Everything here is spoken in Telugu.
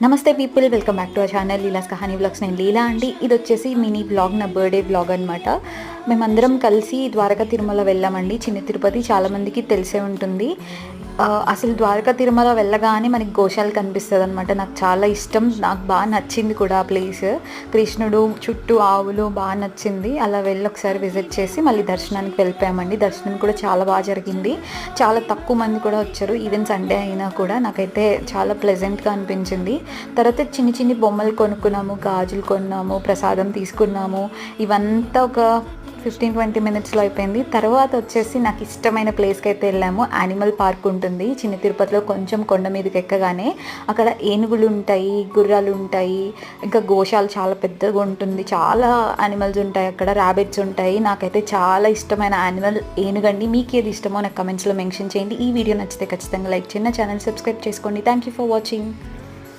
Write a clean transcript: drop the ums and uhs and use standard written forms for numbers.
నమస్తే people, welcome back to our channel Leela's Kahani vlogs. నేను లీలా అండి. ఇది వచ్చేసి మినీ బ్లాగ్, నా బర్త్డే బ్లాగ్ అనమాట. మేమందరం కలిసి ద్వారకా తిరుమల వెళ్ళామండి. చిన్న తిరుపతి చాలామందికి తెలిసే ఉంటుంది. అసలు ద్వారకా తిరుమల వెళ్ళగానే మనకి గోశాల కనిపిస్తుంది అనమాట. నాకు చాలా ఇష్టం, నాకు బాగా నచ్చింది కూడా ఆ ప్లేస్. కృష్ణుడు చుట్టూ ఆవులు బాగా నచ్చింది. అలా వెళ్ళి ఒకసారి విజిట్ చేసి మళ్ళీ దర్శనానికి వెళ్ళిపోయామండి. దర్శనం కూడా చాలా బాగా జరిగింది. చాలా తక్కువ మంది కూడా వచ్చారు, ఈవెన్ సండే అయినా కూడా. నాకైతే చాలా ప్లెజెంట్గా అనిపించింది. తర్వాత చిన్ని చిన్ని బొమ్మలు కొనుక్కున్నాము, గాజులు కొన్నాము, ప్రసాదం తీసుకున్నాము. ఇవంతా ఒక 15-20 మినిట్స్లో అయిపోయింది. తర్వాత వచ్చేసి నాకు ఇష్టమైన ప్లేస్కి అయితే వెళ్ళాము. యానిమల్ పార్క్ ఉంటుంది చిన్న తిరుపతిలో, కొంచెం కొండ మీదకి ఎక్కగానే. అక్కడ ఏనుగులు ఉంటాయి, గుర్రాలు ఉంటాయి, ఇంకా గోశాల చాలా పెద్దగా ఉంటుంది. చాలా యానిమల్స్ ఉంటాయి అక్కడ, ర్యాబిట్స్ ఉంటాయి. నాకైతే చాలా ఇష్టమైన యానిమల్ ఏనుగండి. మీకు ఏది ఇష్టమో నాకు కమెంట్స్లో మెన్షన్ చేయండి. ఈ వీడియో నచ్చితే ఖచ్చితంగా లైక్ చేయండి, ఛానల్ సబ్స్క్రైబ్ చేసుకోండి. Thank you for watching.